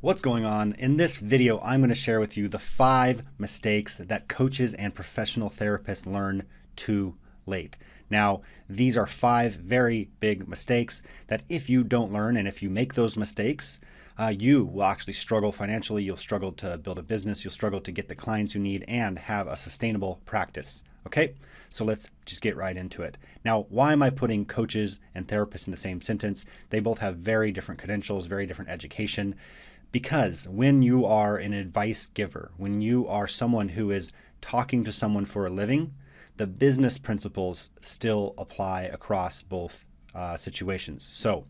What's going on? In this video, I'm going to share with you the 5 mistakes that coaches and professional therapists learn too late. Now, these are 5 very big mistakes that if you don't learn and if you make those mistakes, you will actually struggle financially. You'll struggle to build a business. You'll struggle to get the clients you need and have a sustainable practice. Okay, so let's just get right into it. Now, why am I putting coaches and therapists in the same sentence? They both have very different credentials, very different education. Because when you are an advice giver, when you are someone who is talking to someone for a living, the business principles still apply across both situations. So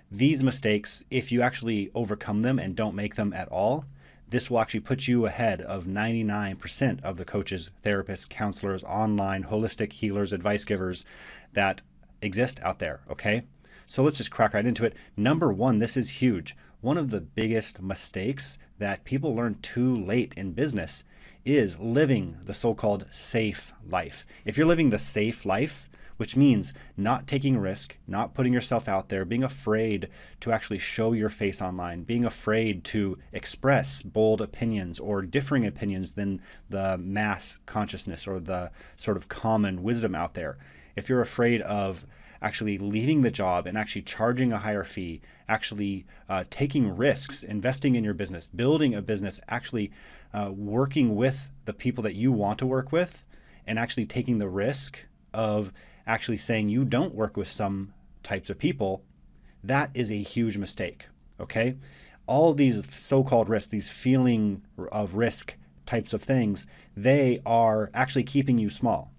these mistakes, if you actually overcome them and don't make them at all, this will actually put you ahead of 99% of the coaches, therapists, counselors, online, holistic healers, advice givers that exist out there, okay? So let's just crack right into it. Number 1, this is huge. One of the biggest mistakes that people learn too late in business is living the so-called safe life. If you're living the safe life, which means not taking risk, not putting yourself out there, being afraid to actually show your face online, being afraid to express bold opinions or differing opinions than the mass consciousness or the sort of common wisdom out there. If you're afraid of actually leaving the job and actually charging a higher fee, actually taking risks, investing in your business, building a business, actually working with the people that you want to work with, and actually taking the risk of actually saying you don't work with some types of people, that is a huge mistake, okay? All these so-called risks, these feeling of risk types of things, they are actually keeping you small.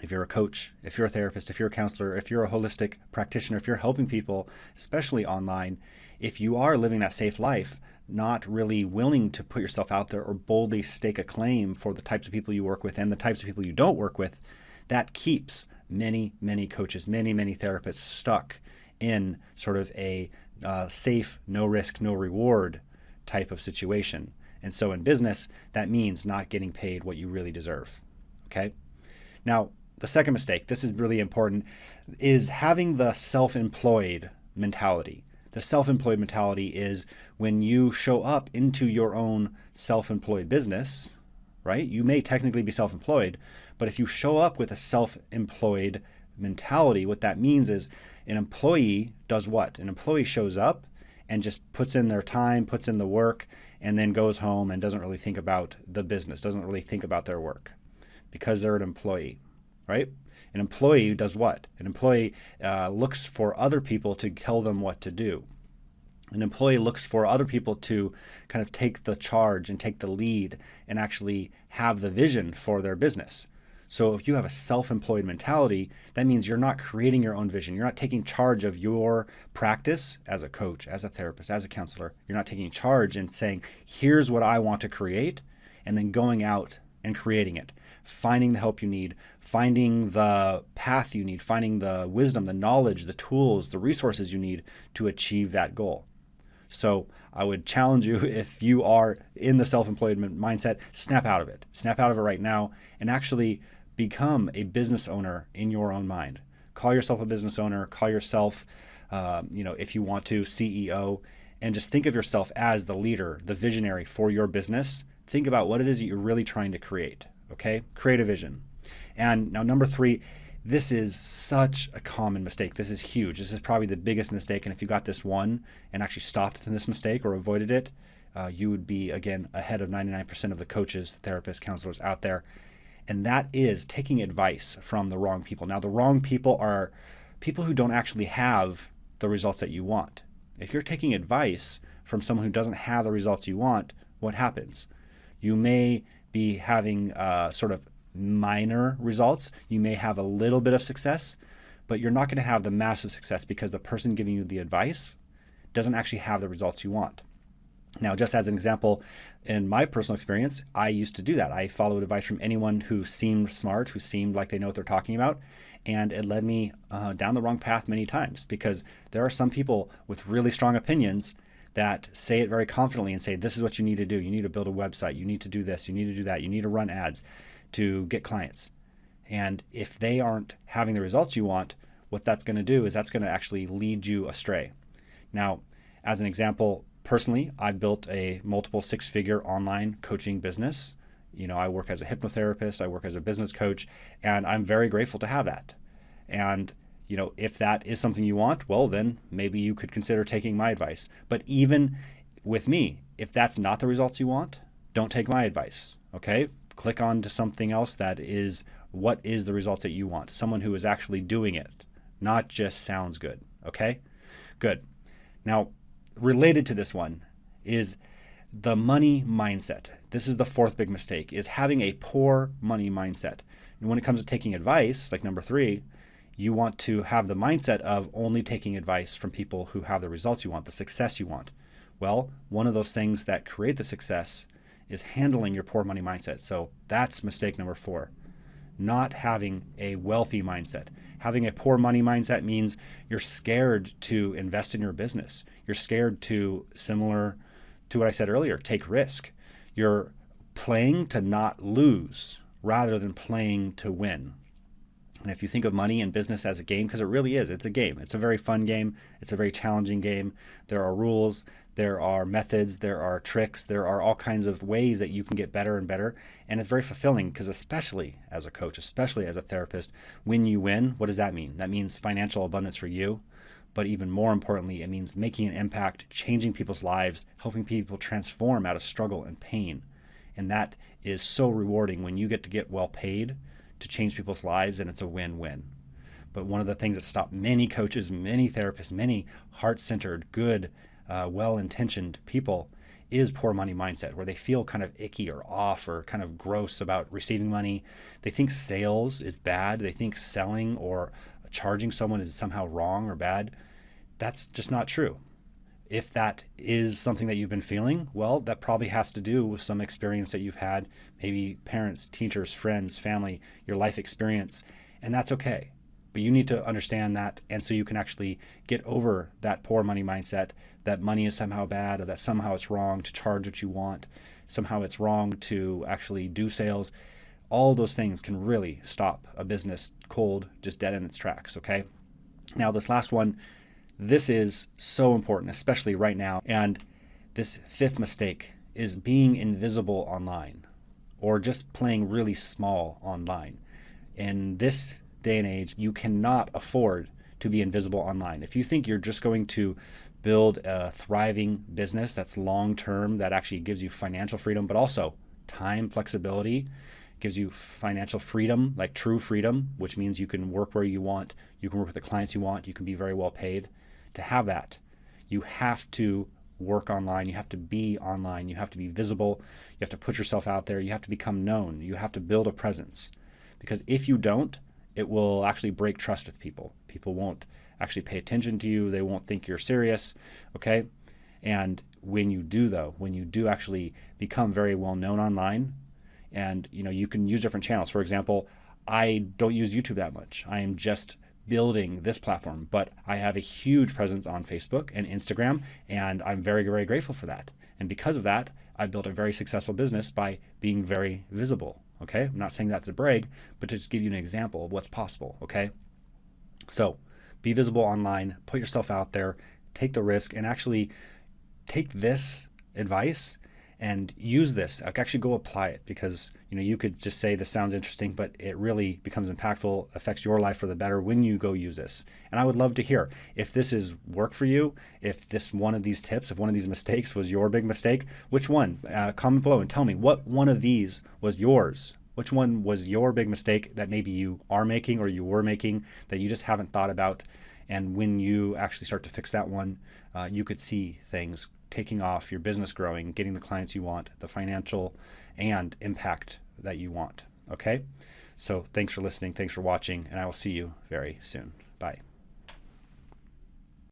If you're a coach, if you're a therapist, if you're a counselor, if you're a holistic practitioner, if you're helping people, especially online, if you are living that safe life, not really willing to put yourself out there or boldly stake a claim for the types of people you work with and the types of people you don't work with, that keeps many coaches, many therapists stuck in sort of a safe, no risk, no reward type of situation. And so in business, that means not getting paid what you really deserve, okay? Now, the second mistake, this is really important, is having the self-employed mentality. The self-employed mentality is when you show up into your own self-employed business, right? You may technically be self-employed, but if you show up with a self-employed mentality, what that means is an employee does what? An employee shows up and just puts in their time, puts in the work, and then goes home and doesn't really think about the business, doesn't really think about their work because they're an employee. Right? An employee does what? An employee looks for other people to tell them what to do. An employee looks for other people to kind of take the charge and take the lead and actually have the vision for their business. So if you have a self-employed mentality, that means you're not creating your own vision. You're not taking charge of your practice as a coach, as a therapist, as a counselor. You're not taking charge and saying, here's what I want to create, and then going out and creating it, finding the help you need, finding the path you need, finding the wisdom, the knowledge, the tools, the resources you need to achieve that goal. So I would challenge you, if you are in the self-employed mindset, snap out of it. Snap out of it right now and actually become a business owner in your own mind. Call yourself a business owner, call yourself, if you want to, CEO, and just think of yourself as the leader, the visionary for your business. Think about what it is that you're really trying to create, okay? Create a vision. And now number 3, this is such a common mistake. This is huge. This is probably the biggest mistake. And if you got this one and actually stopped in this mistake or avoided it, you would be, again, ahead of 99% of the coaches, therapists, counselors out there. And that is taking advice from the wrong people. Now, the wrong people are people who don't actually have the results that you want. If you're taking advice from someone who doesn't have the results you want, what happens? You may be having sort of minor results. You may have a little bit of success, but you're not going to have the massive success because the person giving you the advice doesn't actually have the results you want. Now, just as an example, in my personal experience, I used to do that. I followed advice from anyone who seemed smart, who seemed like they know what they're talking about, and it led me down the wrong path many times because there are some people with really strong opinions that say it very confidently and say, this is what you need to do. You need to build a website. You need to do this. You need to do that. You need to run ads to get clients. And if they aren't having the results you want, what that's going to do is that's going to actually lead you astray. Now, as an example, Personally, I've built a multiple six-figure online coaching business. I work as a hypnotherapist, I work as a business coach, and I'm very grateful to have that. And if that is something you want, well, then maybe you could consider taking my advice. But even with me, if that's not the results you want, don't take my advice, okay? Click on to something else that is what is the results that you want. Someone who is actually doing it, not just sounds good, okay? Good. Now, related to this one is the money mindset. This is the fourth big mistake, is having a poor money mindset. And when it comes to taking advice, like number 3, you want to have the mindset of only taking advice from people who have the results you want, the success you want. Well, one of those things that create the success is handling your poor money mindset. So that's mistake number 4, not having a wealthy mindset. Having a poor money mindset means you're scared to invest in your business. You're scared to, similar to what I said earlier, take risk. You're playing to not lose rather than playing to win. And if you think of money and business as a game, because it really is, it's a game. It's a very fun game. It's a very challenging game. There are rules, there are methods, there are tricks, there are all kinds of ways that you can get better and better. And it's very fulfilling because especially as a coach, especially as a therapist, when you win, what does that mean? That means financial abundance for you. But even more importantly, it means making an impact, changing people's lives, helping people transform out of struggle and pain. And that is so rewarding when you get well paid to change people's lives, and it's a win-win. But one of the things that stop many coaches, many therapists, many heart-centered, good, well-intentioned people is poor money mindset, where they feel kind of icky or off or kind of gross about receiving money. They think sales is bad. They think selling or charging someone is somehow wrong or bad. That's just not true. If that is something that you've been feeling, well, that probably has to do with some experience that you've had, maybe parents, teachers, friends, family, your life experience, and that's okay. But you need to understand that, and so you can actually get over that poor money mindset, that money is somehow bad, or that somehow it's wrong to charge what you want, somehow it's wrong to actually do sales. All those things can really stop a business cold, just dead in its tracks, okay? Now, this last one, this is so important, especially right now. And this 5th mistake is being invisible online or just playing really small online. In this day and age, you cannot afford to be invisible online. If you think you're just going to build a thriving business that's long-term, that actually gives you financial freedom, but also time flexibility, gives you financial freedom, like true freedom, which means you can work where you want, you can work with the clients you want, you can be very well paid. To have that, you have to work online, you have to be online, you have to be visible, you have to put yourself out there, you have to become known, you have to build a presence. Because if you don't, it will actually break trust with people. People won't actually pay attention to you, they won't think you're serious, okay? And when you do though, when you do actually become very well known online, and you can use different channels. For example, I don't use YouTube that much. I am just building this platform, but I have a huge presence on Facebook and Instagram, and I'm very, very grateful for that. And because of that, I've built a very successful business by being very visible, okay? I'm not saying that to brag, but to just give you an example of what's possible, okay? So be visible online, put yourself out there, take the risk, and actually take this advice and use this. Actually go apply it, because you could just say this sounds interesting, but it really becomes impactful, affects your life for the better when you go use this. And I would love to hear if this is work for you, if this one of these tips, if one of these mistakes was your big mistake, which one? Comment below and tell me what one of these was yours. Which one was your big mistake that maybe you are making or you were making that you just haven't thought about? And when you actually start to fix that one, you could see things taking off, your business growing, getting the clients you want, the financial and impact that you want. Okay? So thanks for listening. Thanks for watching. And I will see you very soon. Bye.